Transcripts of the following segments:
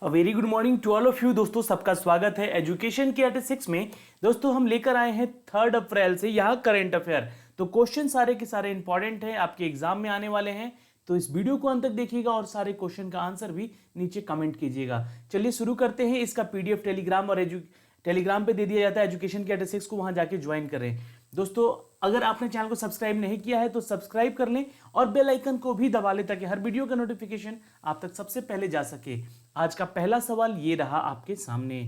Very good morning to all of you दोस्तों, सबका स्वागत है एजुकेशन के 86 में। दोस्तों हम लेकर आए हैं 3 अप्रैल से यहाँ करंट अफेयर। तो क्वेश्चन सारे के सारे इंपॉर्टेंट हैं, आपके एग्जाम में आने वाले हैं। तो इस वीडियो को अंत तक देखिएगा और सारे क्वेश्चन का आंसर भी नीचे कमेंट कीजिएगा। चलिए शुरू करते हैं। इसका पीडीएफ टेलीग्राम और टेलीग्राम पे दे दिया जाता है एजुकेशन के 86 को, वहां जाके ज्वाइन करें। दोस्तों अगर आपने चैनल को सब्सक्राइब नहीं किया है तो सब्सक्राइब कर लें और बेल आइकन को भी दबा लें ताकि हर वीडियो का नोटिफिकेशन आप तक सबसे पहले जा सके। आज का पहला सवाल ये रहा आपके सामने।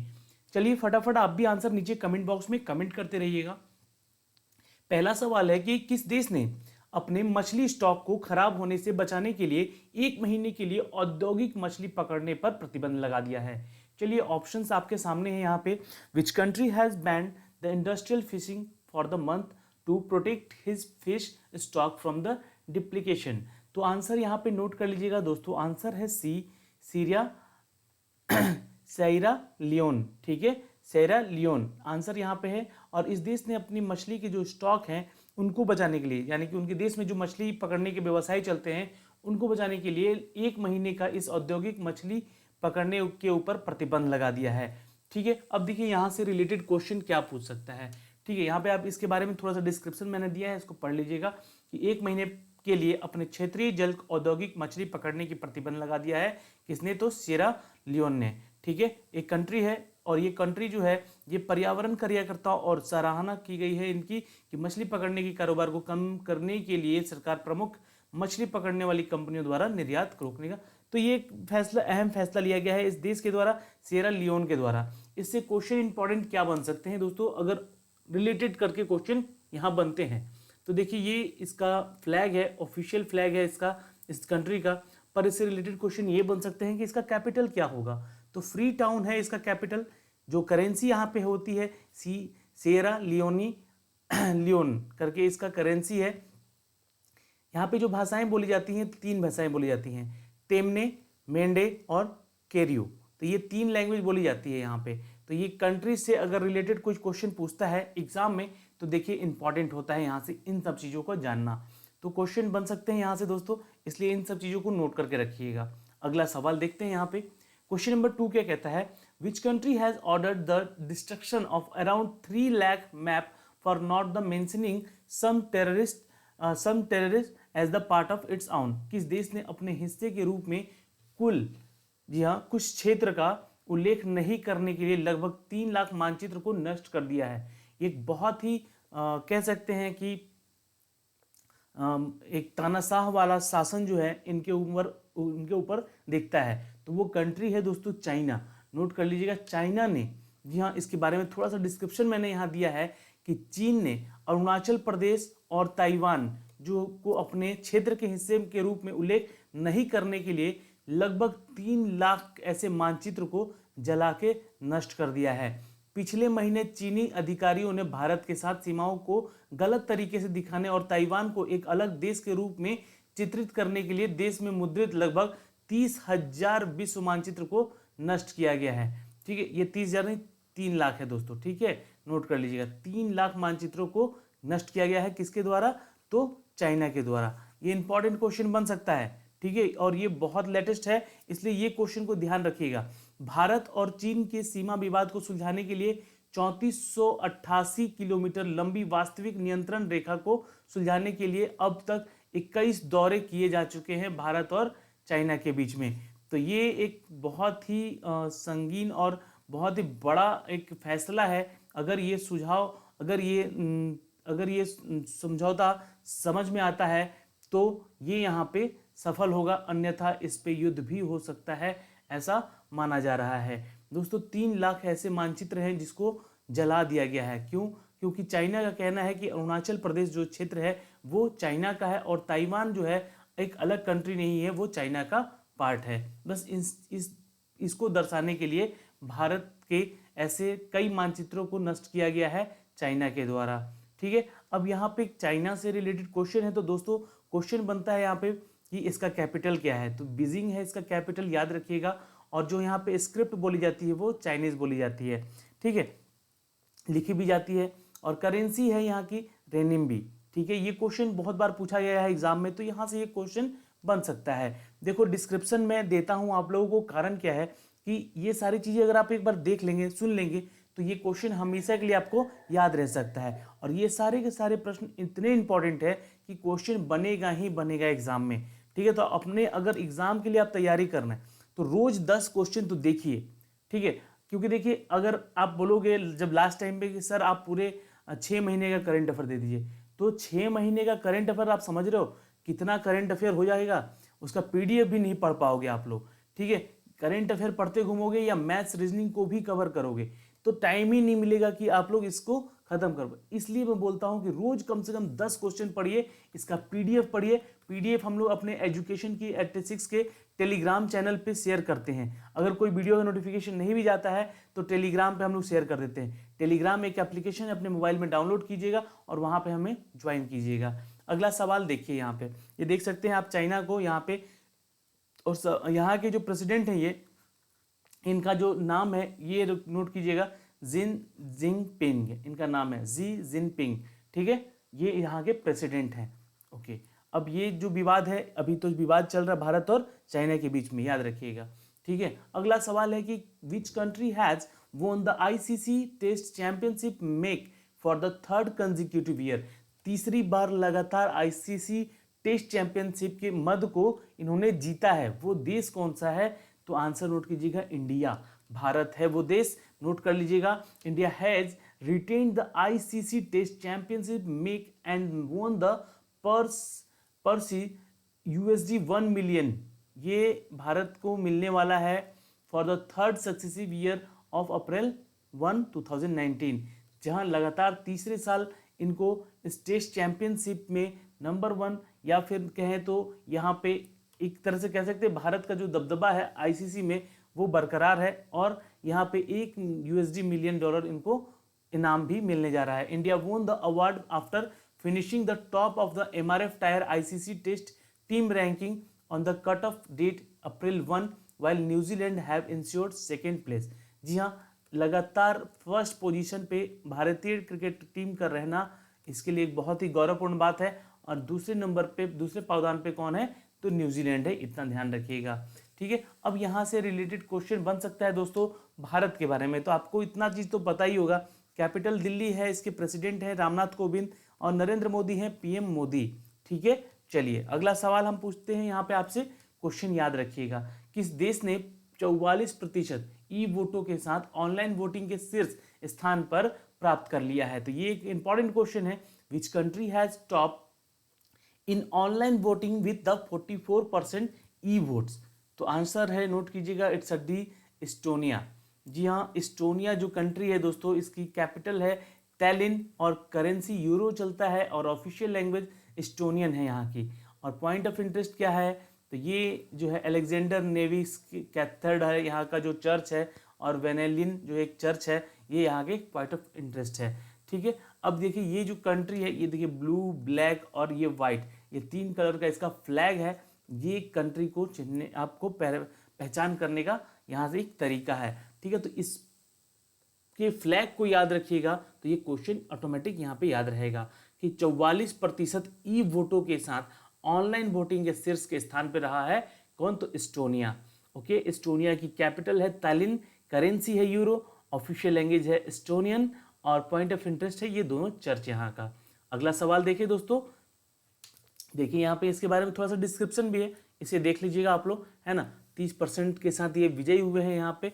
चलिए फटाफट आप भी आंसर नीचे कमेंट बॉक्स में कमेंट करते रहिएगा। पहला सवाल है कि किस देश ने अपने मछली स्टॉक को खराब होने से बचाने के लिए 1 महीने के लिए औद्योगिक मछली पकड़ने पर प्रतिबंध लगा दिया है। चलिए ऑप्शंस आपके सामने हैं यहाँ पे। Which country has banned the industrial fishing for the month to protect his fish stock from the depletion. तो आंसर यहाँ पे नोट कर लीजिएगा दोस्तों, आंसर है सी, सीरिया सेरा लियोन। ठीक है, सेरा लियोन आंसर यहाँ पे है। और इस देश ने अपनी मछली के जो स्टॉक हैं उनको बचाने के लिए, यानी कि उनके देश में जो मछली पकड़ने के व्यवसाय चलते हैं उनको बचाने के लिए 1 महीने का इस औद्योगिक मछली पकड़ने के ऊपर प्रतिबंध लगा दिया है। ठीक है, अब देखिए यहाँ से रिलेटेड क्वेश्चन क्या पूछ सकता है। ठीक है, यहाँ पे आप इसके बारे में थोड़ा सा डिस्क्रिप्शन मैंने दिया है, इसको पढ़ लीजिएगा कि 1 महीने के लिए अपने क्षेत्रीय जल औद्योगिक मछली पकड़ने की प्रतिबंध लगा दिया है। किसने? तो सेरा लियोन ने। ठीक है, एक कंट्री है और ये कंट्री जो है ये पर्यावरण कार्यकर्ताओं और सराहना की गई है इनकी कि मछली पकड़ने के कारोबार को कम करने के लिए सरकार प्रमुख मछली पकड़ने वाली कंपनियों द्वारा निर्यात रोकने का, तो ये एक फैसला, अहम फैसला लिया गया है इस देश के द्वारा, सेरा लियोन के द्वारा। इससे क्वेश्चन इंपॉर्टेंट क्या बन सकते हैं दोस्तों, अगर रिलेटेड करके क्वेश्चन यहाँ बनते हैं तो देखिए ये इसका फ्लैग है, ऑफिशियल फ्लैग है इसका, इस कंट्री का। पर इससे रिलेटेड क्वेश्चन ये बन सकते हैं कि इसका कैपिटल क्या होगा। तो फ्री टाउन है इसका कैपिटल। जो करेंसी यहाँ पे होती है सेरा लियोनी लियोन करके इसका करेंसी है। यहाँ पे जो भाषाएं बोली जाती हैं 3 भाषाएं बोली जाती हैं, तेमने, मेंडे और केरियो। तो ये 3 लैंग्वेज बोली जाती है यहाँ पे। तो ये कंट्री से अगर रिलेटेड कुछ क्वेश्चन पूछता है एग्जाम में तो देखिए इंपॉर्टेंट होता है यहाँ से इन सब चीज़ों को जानना। तो क्वेश्चन बन सकते हैं यहाँ से दोस्तों, इसलिए इन सब चीज़ों को नोट करके रखिएगा। अगला सवाल देखते हैं यहाँ पे। क्वेश्चन नंबर 2 क्या कहता है? Which country has ordered the destruction of around 3 lakh map for not the mentioning some terrorist as the part of its own. किस देश ने अपने हिस्से के रूप में कुल, जी हाँ, कुछ क्षेत्र का उल्लेख नहीं करने के लिए लगभग 3 लाख मानचित्र को नष्ट कर दिया है। एक बहुत ही कह सकते हैं कि एक तानाशाह वाला शासन जो है इनके ऊपर देखता है। तो वो कंट्री है दोस्तों चाइना। नोट कर लीजिएगा, चाइना ने, जी हाँ, इसके बारे में थोड़ा सा डिस्क्रिप्शन मैंने यहाँ दिया है कि चीन ने अरुणाचल प्रदेश और ताइवान जो को अपने क्षेत्र के हिस्से के रूप में उल्लेख नहीं करने के लिए लगभग 3 लाख ऐसे मानचित्र को जला के नष्ट कर दिया है। पिछले महीने चीनी अधिकारियों ने भारत के साथ सीमाओं को गलत तरीके से दिखाने और ताइवान को एक अलग देश के रूप में चित्रित करने के लिए देश में मुद्रित लगभग 30,000 विश्व मानचित्र को नष्ट किया गया है। ठीक है, ये 30,000 नहीं 3 लाख है दोस्तों। ठीक है, नोट कर लीजिएगा, 3 लाख मानचित्रों को नष्ट किया गया है। किसके द्वारा? तो चाइना के द्वारा। ये इंपॉर्टेंट क्वेश्चन बन सकता है। ठीक है, और ये बहुत लेटेस्ट है इसलिए ये क्वेश्चन को ध्यान रखिएगा। भारत और चीन के सीमा विवाद को सुलझाने के लिए 3488 किलोमीटर लंबी वास्तविक नियंत्रण रेखा को सुलझाने के लिए अब तक 21 दौरे किए जा चुके हैं भारत और चाइना के बीच में। तो ये एक बहुत ही संगीन और बहुत ही बड़ा एक फैसला है। अगर ये सुझाव, अगर ये समझौता समझ में आता है तो ये यहाँ पे सफल होगा, अन्यथा इस पे युद्ध भी हो सकता है, ऐसा माना जा रहा है। दोस्तों 3 लाख ऐसे मानचित्र हैं जिसको जला दिया गया है। क्यों? क्योंकि चाइना का कहना है कि अरुणाचल प्रदेश जो क्षेत्र है वो चाइना का है और ताइवान जो है एक अलग कंट्री नहीं है, वो चाइना का पार्ट है। बस इसको दर्शाने के लिए भारत के ऐसे कई मानचित्रों को नष्ट किया गया है चाइना के द्वारा। ठीक है, अब यहाँ पे चाइना से रिलेटेड क्वेश्चन है तो दोस्तों क्वेश्चन बनता है यहाँ पे कि इसका कैपिटल क्या है। तो बीजिंग है इसका कैपिटल, याद रखिएगा। और जो यहाँ पे स्क्रिप्ट बोली जाती है वो चाइनीज बोली जाती है। ठीक है, लिखी भी जाती है। और करेंसी है यहाँ की रेनिम्बी। ठीक है, ये क्वेश्चन बहुत बार पूछा गया है एग्जाम में, तो यहाँ से ये क्वेश्चन बन सकता है। देखो डिस्क्रिप्शन में देता हूँ आप लोगों को, कारण क्या है कि ये सारी चीज़ें अगर आप एक बार देख लेंगे, सुन लेंगे, तो ये क्वेश्चन हमेशा के लिए आपको याद रह सकता है। और ये सारे के सारे प्रश्न इतने इंपॉर्टेंट है कि क्वेश्चन बनेगा ही बनेगा एग्जाम में। ठीक है, तो अपने अगर एग्जाम के लिए आप तैयारी करना है तो रोज 10 क्वेश्चन तो देखिए। ठीक है, क्योंकि देखिए अगर आप बोलोगे जब लास्ट टाइम पे कि सर आप पूरे 6 महीने का करंट अफेयर दे दीजिए, तो 6 महीने का करंट अफेयर आप समझ रहे हो कितना करंट अफेयर हो जाएगा, उसका पीडीएफ भी नहीं पढ़ पाओगे आप लोग। ठीक है, करंट अफेयर पढ़ते घूमोगे या मैथ्स रीजनिंग को भी कवर करोगे तो टाइम ही नहीं मिलेगा कि आप लोग इसको खत्म करो। इसलिए मैं बोलता हूं कि रोज कम से कम 10 क्वेश्चन पढ़िए, इसका पीडीएफ पढ़िए। पीडीएफ हम लोग अपने एजुकेशन की 86 के टेलीग्राम चैनल पे शेयर करते हैं। अगर कोई वीडियो का नोटिफिकेशन नहीं भी जाता है तो टेलीग्राम पे हम लोग शेयर कर देते हैं। टेलीग्राम एक एप्लीकेशन अपने मोबाइल में डाउनलोड कीजिएगा और वहां पे हमें ज्वाइन कीजिएगा। अगला सवाल देखिए, यहाँ पे ये देख सकते हैं आप चाइना को यहाँ पे, और यहाँ के जो प्रेसिडेंट हैं ये, इनका जो नाम है ये नोट कीजिएगा, जिन जिनपिंग इनका नाम है, जी जिनपिंग। ठीक है, ये यहाँ के प्रेसिडेंट हैं। ओके, अब ये जो विवाद है, अभी तो विवाद चल रहा है भारत और चाइना के बीच में, याद रखिएगा। ठीक है, अगला सवाल है कि which country has won the ICC test championship mace for the third consecutive year. तीसरी बार लगातार आईसीसी टेस्ट चैंपियनशिप के मद को इन्होंने जीता है, वो देश कौन सा है? तो आंसर नोट कीजिएगा, इंडिया, भारत है वो देश। नोट कर लीजिएगा, India has retained the ICC test championship mace and won the purse USD 1 million. ये भारत को मिलने वाला है for the third successive year of April 1, 2019, जहां लगातार तीसरे साल इनको इस टेस्ट चैंपियनशिप में नंबर 1, या फिर कहें तो यहाँ पे एक तरह से कह सकते हैं भारत का जो दबदबा है आईसीसी में वो बरकरार है, और यहाँ पे $1 मिलियन इनको इनाम भी मिलने जा रहा है। India won the award after finishing the top of the MRF tyre ICC test team ranking on the cut off date April 1, while New Zealand have insured second place. जी हाँ, लगातार फर्स्ट पोजीशन पे भारतीय क्रिकेट टीम का रहना इसके लिए एक बहुत ही गौरवपूर्ण बात है। और दूसरे नंबर पे, दूसरे पावदान पे कौन है? तो न्यूजीलैंड है, इतना ध्यान रखिएगा। ठीक है, अब यहाँ से रिलेटेड क्वेश्चन बन सकता है दोस्तों भारत के बारे में, तो आपको इतना चीज तो पता ही होगा, कैपिटल दिल्ली है, इसके प्रेसिडेंट है रामनाथ कोविंद, और नरेंद्र मोदी है पीएम मोदी। ठीक है, चलिए अगला सवाल हम पूछते हैं यहाँ पे आपसे, क्वेश्चन याद रखिएगा, किस देश ने 44% ई वोटों के साथ ऑनलाइन वोटिंग के शीर्ष स्थान पर प्राप्त कर लिया है? तो ये एक इंपॉर्टेंट क्वेश्चन है, which country has top in online voting with the 44% E votes? तो आंसर है, नोट कीजिएगा, इट्स डी एस्टोनिया। जी हाँ, एस्टोनिया जो कंट्री है दोस्तों, इसकी कैपिटल है टैलिन, और करेंसी यूरो चलता है, और ऑफिशियल लैंग्वेज एस्टोनियन है यहाँ की। और पॉइंट ऑफ इंटरेस्ट क्या है? तो ये जो है अलेक्जेंडर नेविस कैथेड्रल है यहाँ का जो चर्च है, और वेनेलिन जो एक चर्च है, ये यहाँ के पॉइंट ऑफ इंटरेस्ट है। ठीक है, अब देखिए ये जो कंट्री है, ये देखिए ब्लू, ब्लैक और ये वाइट, ये 3 कलर का इसका फ्लैग है। ये कंट्री को चिन्हने, आपको पहचान करने का यहाँ से एक तरीका है। ठीक है, तो इस के फ्लैग को याद रखिएगा, तो ये क्वेश्चन ऑटोमेटिक यहाँ पे याद रहेगा कि 44% ई वोटों के साथ ऑनलाइन वोटिंग के शीर्ष के स्थान पे रहा है कौन? तो एस्टोनिया। ओके, एस्टोनिया की कैपिटल है टैलिन, करेंसी है यूरो, ऑफिशियल लैंग्वेज है एस्टोनियन, और पॉइंट ऑफ इंटरेस्ट है ये दोनों चर्च यहाँ का। अगला सवाल देखिए दोस्तों, देखिए यहाँ पे इसके बारे में थोड़ा सा डिस्क्रिप्शन भी है, इसे देख लीजिएगा आप लोग, है ना। 30% के साथ ये विजयी हुए हैं यहाँ पे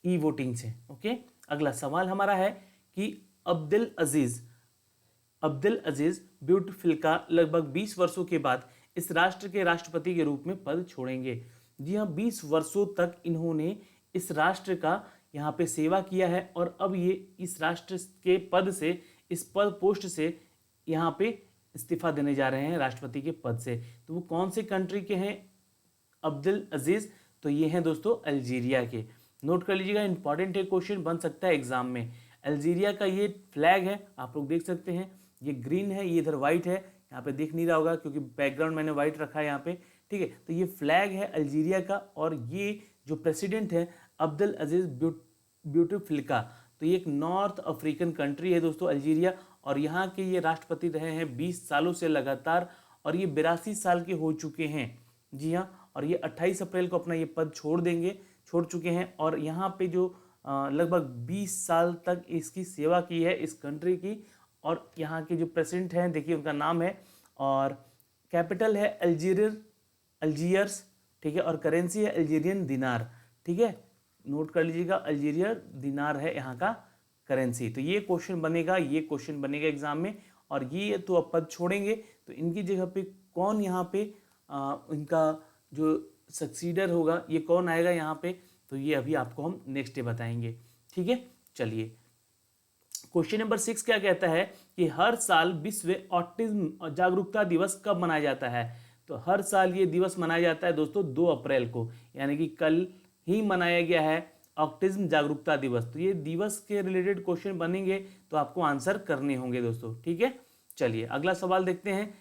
ई वोटिंग से। ओके, अगला सवाल हमारा है कि अब्दुल अजीज ब्यूटिफिल्का लगभग 20 वर्षों के बाद इस राष्ट्र के राष्ट्रपति के रूप में पद छोड़ेंगे। जी हाँ, 20 वर्षों तक इन्होंने इस राष्ट्र का यहाँ पे सेवा किया है, और अब ये इस राष्ट्र के पद से, इस पद पोस्ट से यहाँ पे इस्तीफा देने जा रहे हैं राष्ट्रपति के पद से। तो वो कौन से कंट्री के हैं अब्दुल अजीज? तो ये हैं दोस्तों अल्जीरिया के। नोट कर लीजिएगा, इंपॉर्टेंट है, क्वेश्चन बन सकता है एग्जाम में। अल्जीरिया का ये फ्लैग है, आप लोग देख सकते हैं, ये ग्रीन है, ये इधर व्हाइट है, यहाँ पे दिख नहीं रहा होगा क्योंकि बैकग्राउंड मैंने व्हाइट रखा है यहाँ पे। ठीक है, तो ये फ्लैग है अल्जीरिया का, और ये जो प्रेसिडेंट है अब्दुल अजीज ब्यूटिफिल्का, तो ये एक नॉर्थ अफ्रीकन कंट्री है दोस्तों अल्जीरिया, और यहाँ के ये राष्ट्रपति रहे हैं 20 सालों से लगातार, और ये 82 साल के हो चुके हैं। जी हाँ, और ये 28 अप्रैल को अपना ये पद छोड़ चुके हैं। और यहाँ पे जो लगभग 20 साल तक इसकी सेवा की है इस कंट्री की। और यहाँ के जो प्रेसिडेंट हैं देखिए उनका नाम है, और कैपिटल है अल्जीयर्स, ठीक है, और करेंसी है अल्जीरियन दिनार, ठीक है, नोट कर लीजिएगा, अल्जीरिया दिनार है यहाँ का करेंसी। तो ये क्वेश्चन बनेगा एग्जाम में। और ये तो अब पद छोड़ेंगे, तो इनकी जगह पे कौन यहाँ पे इनका जो सक्सीडर होगा, ये कौन आएगा यहाँ पे, तो ये अभी आपको हम नेक्स्ट डे बताएंगे, ठीक है। चलिए, क्वेश्चन नंबर 6 क्या कहता है कि हर साल विश्व ऑटिज्म जागरूकता दिवस कब मनाया जाता है। तो हर साल ये दिवस मनाया जाता है दोस्तों 2 अप्रैल को, यानी कि कल ही मनाया गया है ऑटिज्म जागरूकता दिवस। तो ये दिवस के रिलेटेड क्वेश्चन बनेंगे, तो आपको आंसर करने होंगे दोस्तों, ठीक है। चलिए अगला सवाल देखते हैं।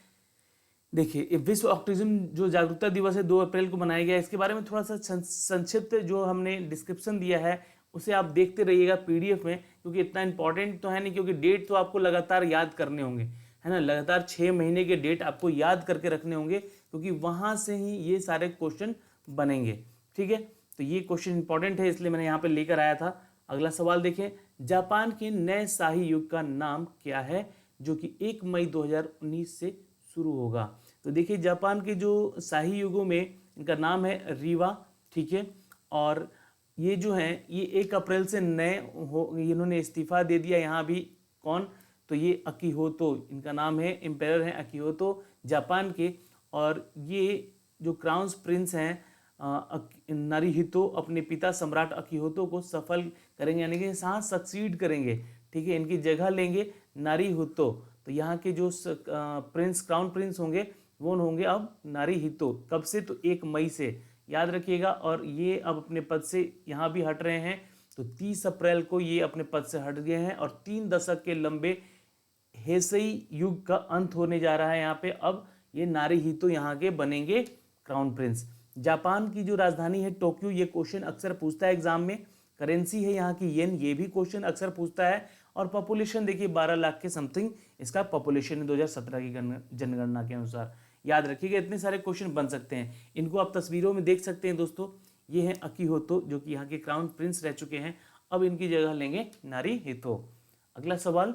देखिए, विश्व ऑटिज्म जो जागरूकता दिवस है 2 अप्रैल को मनाया गया है, इसके बारे में थोड़ा सा संक्षिप्त जो हमने डिस्क्रिप्शन दिया है उसे आप देखते रहिएगा पीडीएफ में, क्योंकि इतना इंपॉर्टेंट तो है नहीं, क्योंकि डेट तो आपको लगातार याद करने होंगे, है ना, लगातार 6 महीने के डेट आपको याद करके रखने होंगे, क्योंकि वहाँ से ही ये सारे क्वेश्चन बनेंगे, ठीक है। तो ये क्वेश्चन इंपॉर्टेंट है, इसलिए मैंने यहाँ पे लेकर आया था। अगला सवाल देखें, जापान के नए शाही युग का नाम क्या है, जो कि 1 मई 2019 से शुरू होगा। तो देखिए, जापान के जो शाही युगों में इनका नाम है रीवा, ठीक है, और ये जो हैं ये 1 अप्रैल से नए इन्होंने इस्तीफा दे दिया। यहाँ भी कौन, तो ये अकीहोतो इनका नाम है, एम्पायर हैं अकीहोतो जापान के। और ये जो क्राउन प्रिंस हैं नारुहितो अपने पिता सम्राट अकीहोतो को सफल करेंगे, यानी कि साथ सक्सीड करेंगे, ठीक है, इनकी जगह लेंगे नारुहितो। तो यहाँ के जो क्राउन प्रिंस होंगे वो होंगे अब नारुहितो। कब से, तो 1 मई से, याद रखिएगा। और ये अब अपने पद से यहाँ भी हट रहे हैं, तो 30 अप्रैल को ये अपने पद से हट गए हैं। और 3 दशक के लंबे हेसई युग का अंत होने जा रहा है यहाँ पे। अब ये नारुहितो यहाँ के बनेंगे क्राउन प्रिंस। जापान की जो राजधानी है टोक्यो, ये क्वेश्चन अक्सर पूछता है एग्जाम में। करेंसी है यहाँ की येन, ये भी क्वेश्चन अक्सर पूछता है। और पॉपुलेशन देखिए 12 लाख के समथिंग इसका पॉपुलेशन है 2017 की जनगणना के अनुसार। याद रखिएगा, इतने सारे क्वेश्चन बन सकते हैं, इनको आप तस्वीरों में देख सकते हैं दोस्तों। ये हैं अकीहोतो जो कि यहाँ के क्राउन प्रिंस रह चुके हैं, अब इनकी जगह लेंगे नारुहितो। अगला सवाल,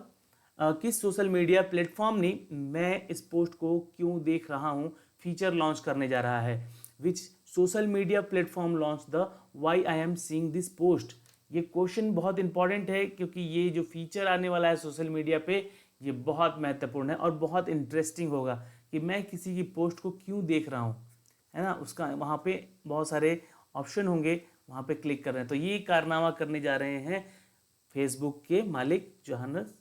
किस सोशल मीडिया प्लेटफॉर्म ने मैं इस पोस्ट को क्यों देख रहा हूँ फीचर लॉन्च करने जा रहा है। Which social media platform launch the why I am seeing this post. ये क्वेश्चन बहुत इंपॉर्टेंट है, क्योंकि ये जो फीचर आने वाला है सोशल मीडिया पे ये बहुत महत्वपूर्ण है और बहुत इंटरेस्टिंग होगा कि मैं किसी की पोस्ट को क्यों देख रहा हूँ, है ना। उसका वहाँ पे बहुत सारे ऑप्शन होंगे, वहाँ पे क्लिक कर रहे हैं। तो ये कारनामा करने जा रहे हैं फेसबुक के मालिक जोहानस,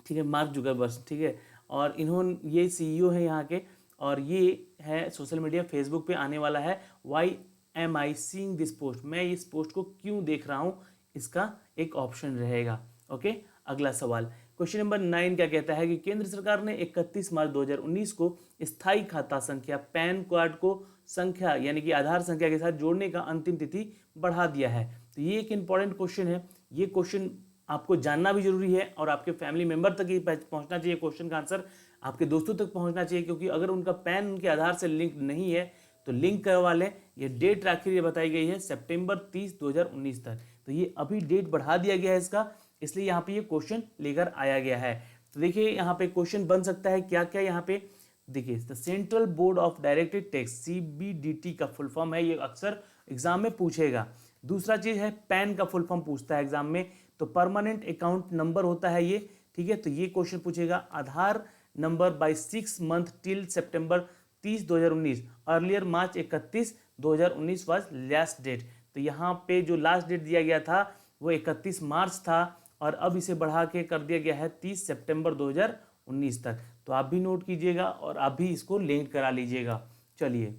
ठीक है, मार्क जुकरबर्ग, ठीक है। और इन्होंने ये सीईओ है यहाँ के, और ये है सोशल मीडिया फेसबुक पे आने वाला है why am I seeing this post, मैं इस पोस्ट को क्यों देख रहा हूँ, इसका एक ऑप्शन रहेगा। ओके, अगला सवाल, क्वेश्चन नंबर 9 क्या कहता है कि केंद्र सरकार ने 31 मार्च 2019 को स्थायी खाता संख्या पैन कार्ड को संख्या यानी कि आधार संख्या के साथ जोड़ने का अंतिम तिथि बढ़ा दिया है। तो ये एक इंपॉर्टेंट क्वेश्चन है, ये क्वेश्चन आपको जानना भी जरूरी है और आपके फैमिली मेंबर तक ही पहुंचना चाहिए। क्वेश्चन का आंसर आपके दोस्तों तक पहुंचना चाहिए, क्योंकि अगर उनका पैन उनके आधार से लिंक नहीं है तो लिंक करवा लें। ये डेट आखिर ये बताई गई है सितंबर 30, 2019 तक। तो ये अभी डेट बढ़ा दिया गया है इसका, इसलिए यहाँ पे ये क्वेश्चन लेकर आया गया है। तो देखिए यहाँ पे क्वेश्चन बन सकता है क्या क्या, यहाँ पे देखिए the central board of directed tax CBDT का फुल फॉर्म है, ये अक्सर एग्जाम में पूछेगा। दूसरा चीज है पैन का फुल फॉर्म पूछता है एग्जाम में, तो परमानेंट अकाउंट नंबर होता है ये, ठीक है। तो ये क्वेश्चन पूछेगा Aadhaar number by 6 month till September 30, 2019, earlier March 31, 2019 was last date. तो यहाँ पे जो लास्ट डेट दिया गया था वो 31 मार्च था, और अब इसे बढ़ा के कर दिया गया है 30 सितंबर 2019 तक। तो आप भी नोट कीजिएगा और आप भी इसको लिंक करा लीजिएगा। चलिए,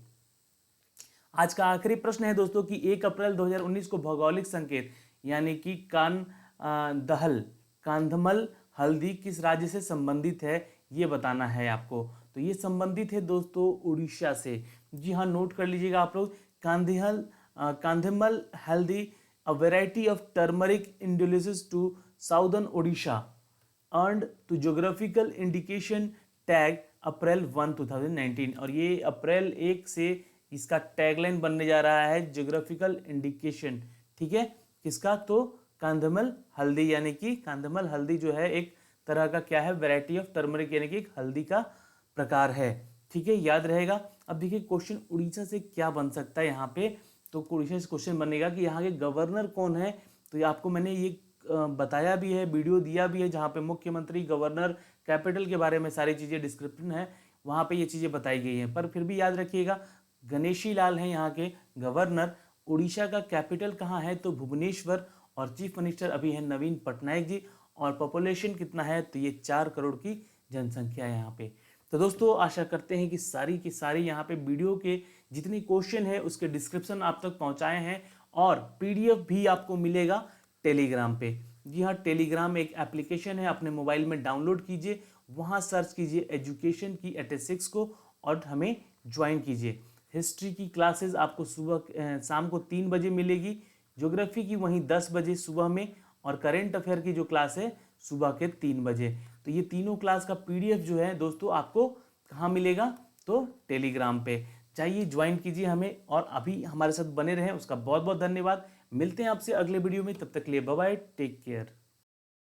आज का आखिरी प्रश्न है दोस्तों कि 1 अप्रैल 2019 को भौगोलिक संकेत यानी कि कांधमल हल्दी किस राज्य से संबंधित है, ये बताना है आपको। तो ये संबंधित है दोस्तों उड़ीसा से। जी हाँ, नोट कर लीजिएगा आप लोग। Kandhamal Haldi a variety of turmeric indigenous to southern Odisha earned to geographical indication tag April 1 2019 और ये अप्रैल 1 से इसका टैगलाइन बनने जा रहा है ज्योग्राफिकल इंडिकेशन। ठीक है, किसका? तो कांधमल हल्दी, यानी कि कांधमल हल्दी जो है एक तरह का क्या है, वैरायटी ऑफ टर्मरिक, यानी कि एक हल्दी का प्रकार है। ठीक है, याद रहेगा। अब देखिए क्वेश्चन उड़ीसा से क्या बन सकता है यहाँ पे, तो उड़ीसा से क्वेश्चन बनेगा कि यहाँ के गवर्नर कौन है। तो ये आपको मैंने ये बताया भी है, वीडियो दिया भी है, जहाँ पे मुख्यमंत्री, गवर्नर, कैपिटल के बारे में सारी चीज़ें डिस्क्रिप्शन है, वहाँ पे ये चीज़ें बताई गई हैं। पर फिर भी याद रखिएगा, गणेशी लाल हैं यहाँ के गवर्नर। उड़ीसा का कैपिटल कहाँ है? तो भुवनेश्वर। और चीफ मिनिस्टर अभी है नवीन पटनायक जी। और पॉपुलेशन कितना है? तो ये 4 करोड़ की जनसंख्या है यहाँ पे। तो दोस्तों आशा करते हैं कि सारी की सारी यहाँ पे वीडियो के जितने क्वेश्चन है उसके डिस्क्रिप्शन आप तक पहुँचाए हैं, और पीडीएफ भी आपको मिलेगा टेलीग्राम पे। जी हाँ, टेलीग्राम एक एप्लीकेशन है, अपने मोबाइल में डाउनलोड कीजिए, वहाँ सर्च कीजिए एजुकेशन की 86 को और हमें ज्वाइन कीजिए। हिस्ट्री की क्लासेस आपको सुबह शाम को 3 बजे मिलेगी, ज्योग्राफी की वहीं 10 बजे सुबह में, और करेंट अफेयर की जो क्लास है सुबह के 3 बजे। तो ये तीनों क्लास का पीडीएफ जो है दोस्तों आपको कहाँ मिलेगा? तो टेलीग्राम पे जाइए, ज्वाइन कीजिए हमें, और अभी हमारे साथ बने रहें उसका बहुत बहुत धन्यवाद। मिलते हैं आपसे अगले वीडियो में, तब तक के लिए बाय बाय, टेक केयर।